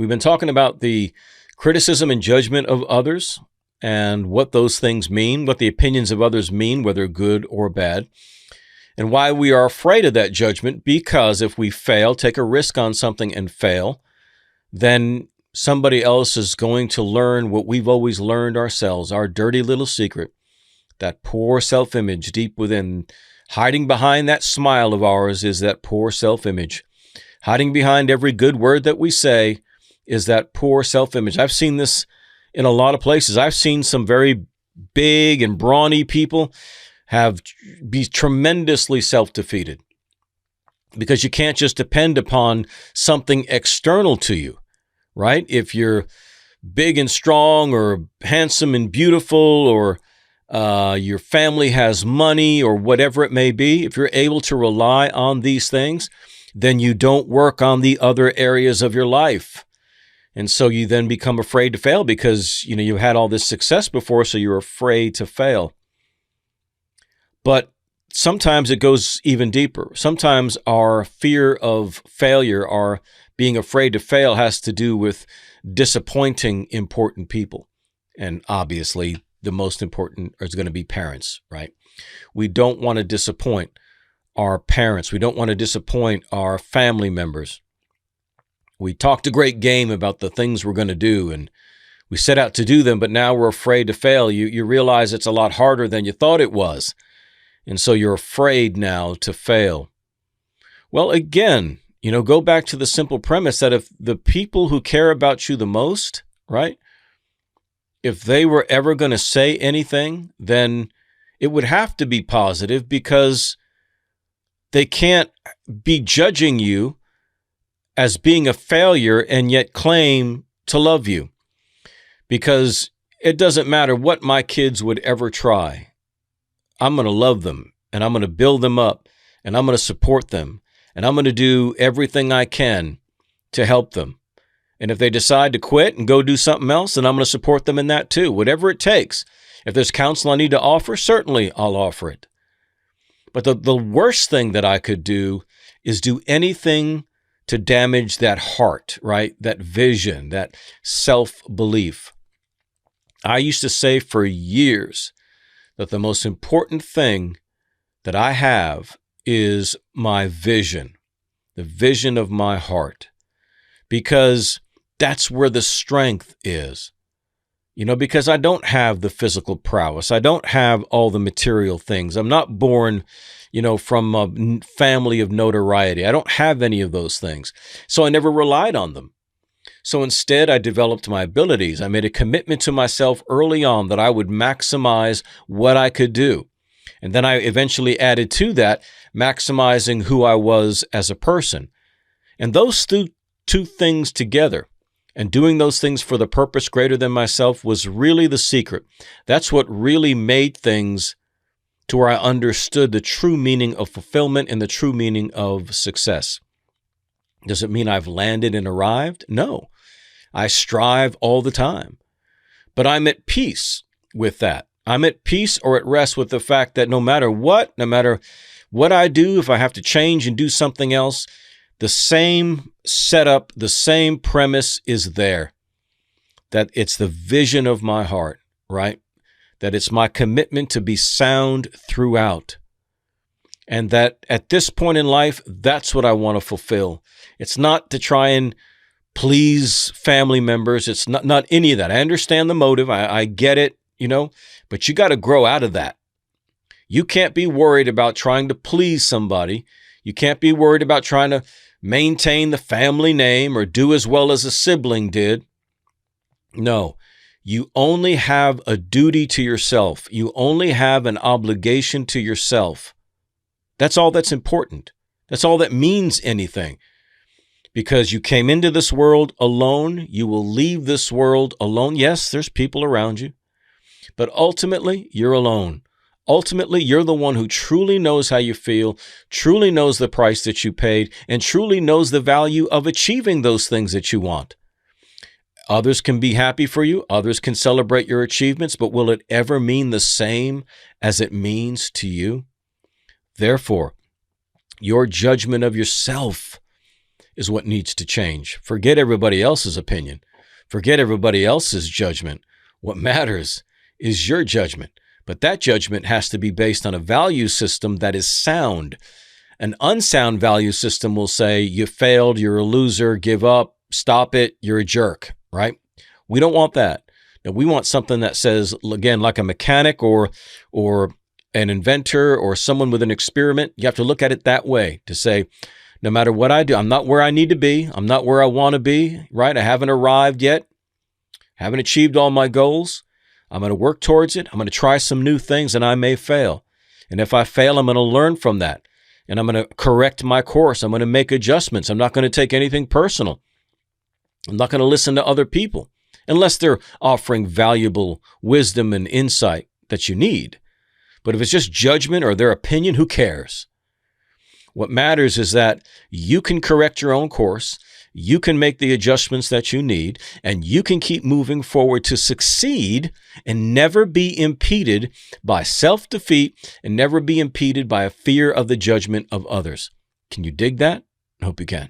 We've been talking about the criticism and judgment of others and what those things mean, what the opinions of others mean, whether good or bad, and why we are afraid of that judgment, because if we fail, take a risk on something and fail, then somebody else is going to learn what we've always learned ourselves, our dirty little secret, that poor self-image deep within. Hiding behind that smile of ours is that poor self-image. Hiding behind every good word that we say is that poor self-image. I've seen this in a lot of places. I've seen some very big and brawny people be tremendously self-defeated, because you can't just depend upon something external to you, right? If you're big and strong or handsome and beautiful, or your family has money, or whatever it may be, if you're able to rely on these things, then you don't work on the other areas of your life. And so you then become afraid to fail because, you had all this success before, so you're afraid to fail. But sometimes it goes even deeper. Sometimes our fear of failure, our being afraid to fail, has to do with disappointing important people. And obviously, the most important is going to be parents, right? We don't want to disappoint our parents. We don't want to disappoint our family members. We talked a great game about the things we're going to do, and we set out to do them, but now we're afraid to fail. You realize it's a lot harder than you thought it was. And so you're afraid now to fail. Well, again, go back to the simple premise that if the people who care about you the most, right, if they were ever going to say anything, then it would have to be positive, because they can't be judging you as being a failure and yet claim to love you. Because it doesn't matter what my kids would ever try. I'm going to love them, and I'm going to build them up, and I'm going to support them, and I'm going to do everything I can to help them. And if they decide to quit and go do something else, then I'm going to support them in that too, whatever it takes. If there's counsel I need to offer, certainly I'll offer it. But the worst thing that I could do is do anything to damage that heart, right? That vision, that self-belief. I used to say for years that the most important thing that I have is my vision, the vision of my heart, because that's where the strength is. Because I don't have the physical prowess. I don't have all the material things. I'm not born, from a family of notoriety. I don't have any of those things. So I never relied on them. So instead, I developed my abilities. I made a commitment to myself early on that I would maximize what I could do. And then I eventually added to that, maximizing who I was as a person. And those two things together, and doing those things for the purpose greater than myself, was really the secret. That's what really made things to where I understood the true meaning of fulfillment and the true meaning of success. Does it mean I've landed and arrived? No. I strive all the time. But I'm at peace with that. I'm at peace or at rest with the fact that no matter what I do, if I have to change and do something else, the same setup, the same premise is there. That it's the vision of my heart, right? That it's my commitment to be sound throughout. And that at this point in life, that's what I want to fulfill. It's not to try and please family members. It's not any of that. I understand the motive. I get it, but you got to grow out of that. You can't be worried about trying to please somebody. You can't be worried about trying to maintain the family name or do as well as a sibling did. No, you only have a duty to yourself. You only have an obligation to yourself. That's all that's important. That's all that means anything. Because you came into this world alone, you will leave this world alone. Yes, there's people around you, but ultimately you're alone. Ultimately, you're the one who truly knows how you feel, truly knows the price that you paid, and truly knows the value of achieving those things that you want. Others can be happy for you. Others can celebrate your achievements, but will it ever mean the same as it means to you? Therefore, your judgment of yourself is what needs to change. Forget everybody else's opinion. Forget everybody else's judgment. What matters is your judgment. But that judgment has to be based on a value system that is sound. An unsound value system will say, you failed, you're a loser, give up, stop it, you're a jerk, right? We don't want that. Now, we want something that says, again, like a mechanic or an inventor or someone with an experiment, you have to look at it that way to say, no matter what I do, I'm not where I need to be. I'm not where I want to be, right? I haven't arrived yet. Haven't achieved all my goals. I'm going to work towards it. I'm going to try some new things and I may fail. And if I fail, I'm going to learn from that. And I'm going to correct my course. I'm going to make adjustments. I'm not going to take anything personal. I'm not going to listen to other people unless they're offering valuable wisdom and insight that you need. But if it's just judgment or their opinion, who cares? What matters is that you can correct your own course, you can make the adjustments that you need, and you can keep moving forward to succeed and never be impeded by self-defeat and never be impeded by a fear of the judgment of others. Can you dig that? I hope you can.